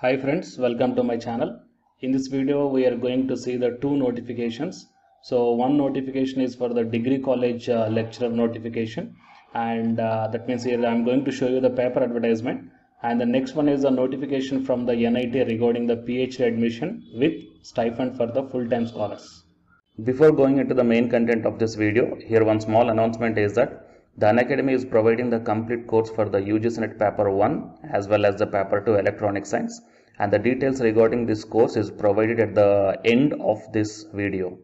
Hi friends, welcome to my channel. In this video we are going to see the two notifications. So one notification is for the degree college lecturer notification, and that means here I am going to show you the paper advertisement, and the next one is a notification from the NIT regarding the PhD admission with stipend for the full-time scholars. Before going into the main content of this video, here one small announcement is that the Unacademy is providing the complete course for the UGC NET Paper 1 as well as the Paper 2 Electronic Science, and the details regarding this course is provided at the end of this video.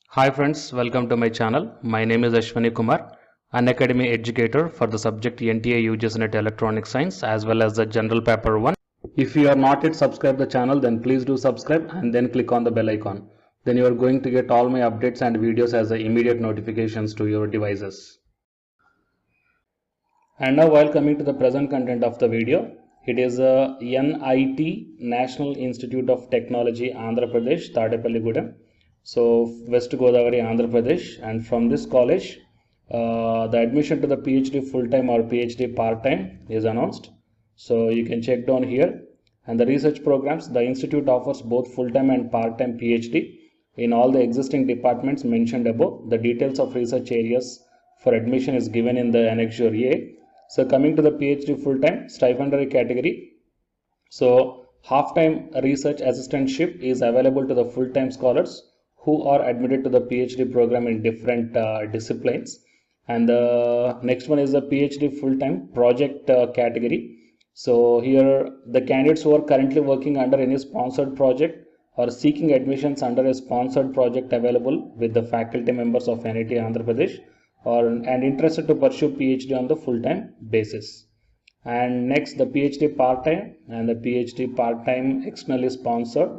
Hi friends, welcome to my channel. My name is Ashwani Kumar, Unacademy educator for the subject NTA UGC NET Electronic Science as well as the General Paper 1. If you are not yet subscribed the channel, then please do subscribe and then click on the bell icon. Then you are going to get all my updates and videos as immediate notifications to your devices. And now while coming to the present content of the video, it is a NIT National Institute of Technology Andhra Pradesh, Tadepalligudem. So West Godavari, Andhra Pradesh, and from this college, the admission to the PhD full-time or PhD part-time is announced. So you can check down here. And the research programs, the institute offers both full-time and part-time PhD in all the existing departments mentioned above. The details of research areas for admission is given in the annexure A. So coming to the PhD full-time stipendiary category, so half-time research assistantship is available to the full-time scholars who are admitted to the PhD program in different disciplines. And the next one is the PhD full-time project category. So here the candidates who are currently working under any sponsored project or seeking admissions under a sponsored project available with the faculty members of NIT Andhra Pradesh and interested to pursue PhD on the full-time basis. And next, the PhD part-time and the PhD part-time externally sponsored.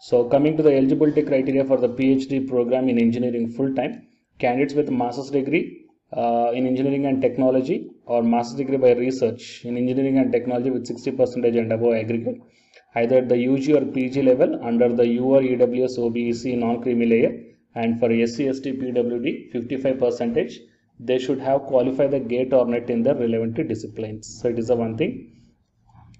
So coming to the eligibility criteria for the PhD program in engineering full-time, candidates with master's degree in engineering and technology or master's degree by research in engineering and technology with 60% and above aggregate, either at the UG or PG level under the U or EWS OBEC non-creamy layer, and for SC, ST, PWD 55%, they should have qualified the GATE or NET in the relevant disciplines. So it is the one thing.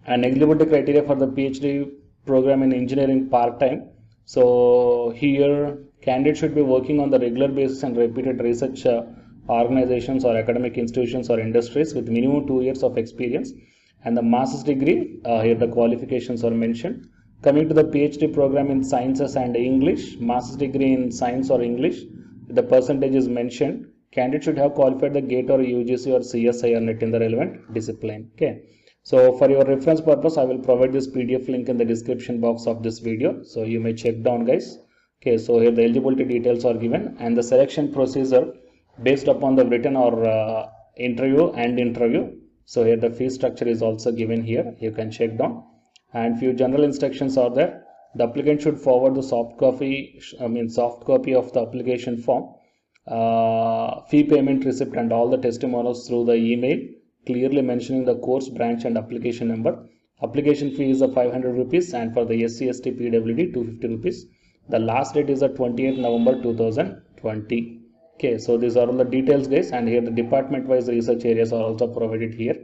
And eligibility criteria for the PhD program in engineering part-time. So here candidates should be working on the regular basis and repeated research organizations or academic institutions or industries with minimum 2 years of experience. And the master's degree, here the qualifications are mentioned. Coming to the PhD program in sciences and English, master's degree in science or English, the percentage is mentioned. Candidate should have qualified the GATE or UGC or CSI or NET in the relevant discipline. Okay. So for your reference purpose, I will provide this PDF link in the description box of this video. So you may check down, guys. Okay. So here the eligibility details are given and the selection procedure based upon the written or interview. So here the fee structure is also given here. You can check down. And few general instructions are there. The applicant should forward the soft copy of the application form, fee payment receipt and all the testimonials through the email, clearly mentioning the course, branch and application number. Application fee is 500 rupees and for the SC, ST, PWD 250 rupees. The last date is the 28th November 2020. Okay, so these are all the details, guys, and here the department wise research areas are also provided here.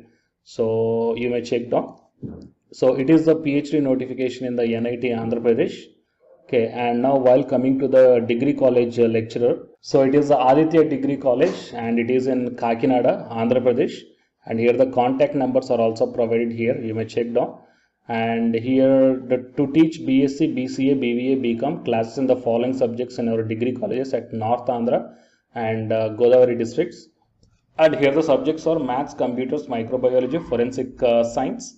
So you may check down. So it is the PhD notification in the NIT Andhra Pradesh. Okay, and now while coming to the degree college lecturer, so it is the Aditya Degree College and it is in Kakinada, Andhra Pradesh. And here the contact numbers are also provided here. You may check down. And here to teach BSc, BCA, BVA, BCom classes in the following subjects in our degree colleges at North Andhra and Godavari districts. And here the subjects are maths, computers, microbiology, forensic science,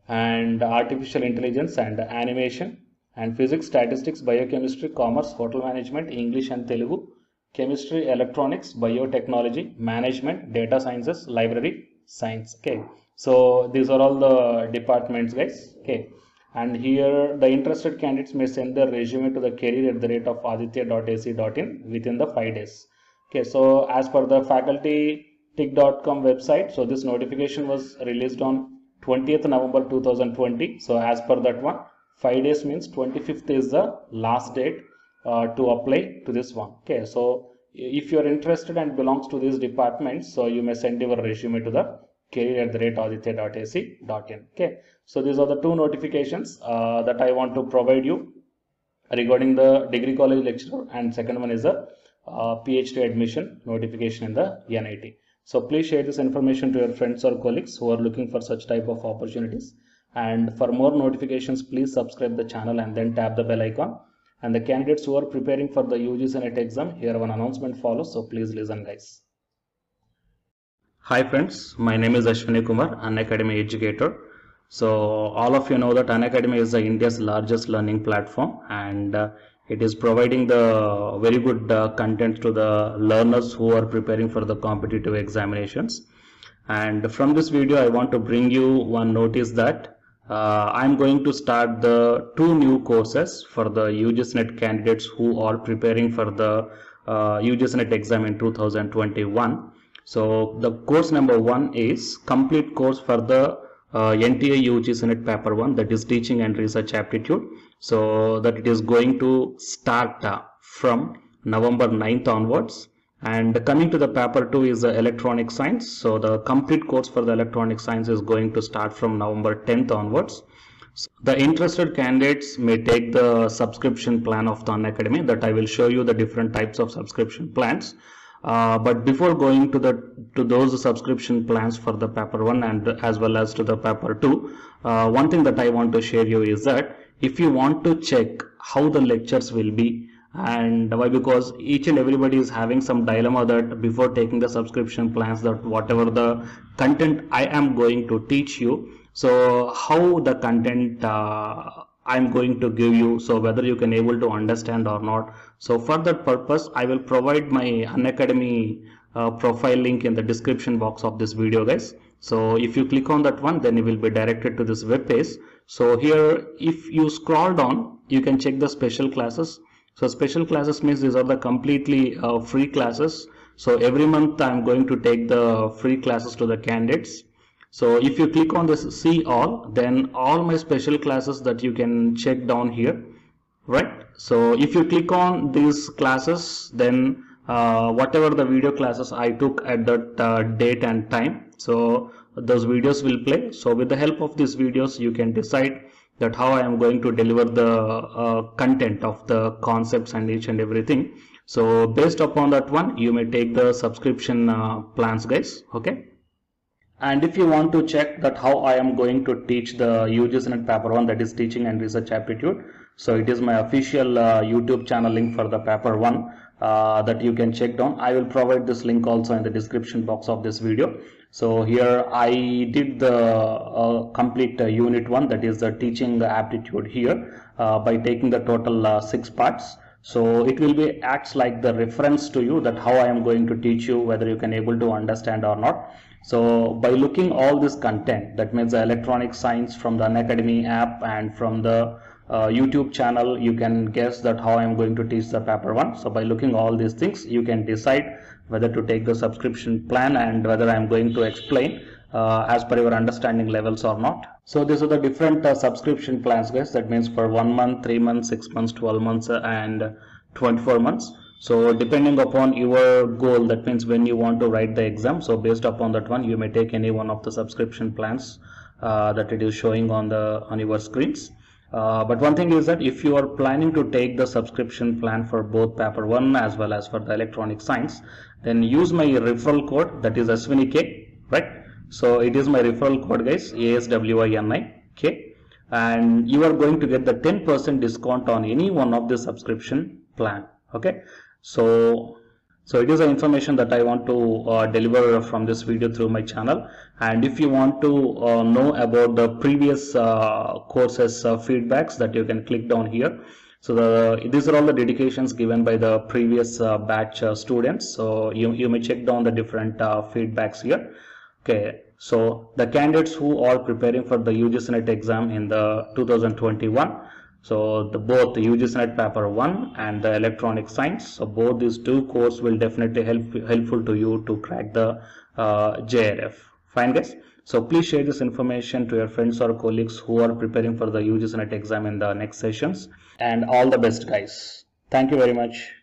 and artificial intelligence and animation, and physics, statistics, biochemistry, commerce, hotel management, English and Telugu, chemistry, electronics, biotechnology, management, data sciences, library science. Okay, so these are all the departments, guys. Okay, and here the interested candidates may send their resume to the career@aditya.ac.in within the 5 days. Okay, so as per the facultytic.com website, so this notification was released on 20th November 2020. So as per that one, 5 days means 25th is the last date to apply to this one. Okay, so if you are interested and belongs to these departments, so you may send your resume to the career@aditya.ac.in. Okay, so these are the two notifications that I want to provide you regarding the degree college lecturer, and second one is the PhD admission notification in the NIT. So please share this information to your friends or colleagues who are looking for such type of opportunities. And for more notifications, please subscribe the channel and then tap the bell icon. And the candidates who are preparing for the UGC NET exam, here one announcement follows, so please listen guys. Hi friends, my name is Ashwini Kumar, Unacademy educator. So all of you know that Unacademy is India's largest learning platform, and it is providing the very good content to the learners who are preparing for the competitive examinations. And from this video I want to bring you one notice that I'm going to start the 2 new courses for the UGC NET candidates who are preparing for the UGC NET exam in 2021. So the course number 1 is complete course for the NTA UGC NET paper 1, that is teaching and research aptitude. So that it is going to start from November 9th onwards. And coming to the paper 2 is electronic science. So the complete course for the electronic science is going to start from November 10th onwards. So the interested candidates may take the subscription plan of the Unacademy, that I will show you the different types of subscription plans. But before going to those subscription plans for the paper 1 and as well as to the paper 2, one thing that I want to share you is that if you want to check how the lectures will be, and why, because each and everybody is having some dilemma that before taking the subscription plans, that whatever the content I am going to teach you, so how the content I'm going to give you, so whether you can able to understand or not. So for that purpose I will provide my Unacademy profile link in the description box of this video guys. So if you click on that one, then you will be directed to this web page. So here if you scroll down, you can check the special classes. So special classes means these are the completely free classes. So every month I'm going to take the free classes to the candidates. So if you click on this see all, then all my special classes that you can check down here, right? So if you click on these classes, then whatever the video classes I took at that date and time, so those videos will play. So with the help of these videos you can decide that how I am going to deliver the content of the concepts and each and everything. So based upon that one, you may take the subscription plans guys. Okay. And if you want to check that how I am going to teach the UGC NET paper 1, that is teaching and research aptitude, so it is my official YouTube channel link for the paper 1 that you can check down. I will provide this link also in the description box of this video. So here I did the complete unit 1, that is the teaching aptitude here by taking the total 6 parts. So it will be acts like the reference to you that how I am going to teach you, whether you can able to understand or not. So by looking all this content, that means the electronic science from the Unacademy app and from the YouTube channel, you can guess that how I am going to teach the paper 1. So by looking all these things, you can decide whether to take the subscription plan and whether I am going to explain as per your understanding levels or not. So these are the different subscription plans guys. That means for 1 month, 3 months, 6 months, 12 months and 24 months. So depending upon your goal, that means when you want to write the exam, so based upon that one, you may take any one of the subscription plans that it is showing on your screens. But one thing is that if you are planning to take the subscription plan for both paper 1 as well as for the electronic science, then use my referral code, that is Ashwini K, right? So it is my referral code guys, ASWINIK, and you are going to get the 10% discount on any one of the subscription plan. Okay, so it is the information that I want to deliver from this video through my channel. And if you want to know about the previous courses feedbacks, that you can click down here. So these are all the dedications given by the previous batch students. So you may check down the different feedbacks here. Okay, so the candidates who are preparing for the UGC NET exam in the 2021, so both the UGC NET paper 1 and the electronic science, so both these 2 courses will definitely helpful to you to crack the JRF. Fine guys. So please share this information to your friends or colleagues who are preparing for the UGC NET exam in the next sessions. And all the best guys. Thank you very much.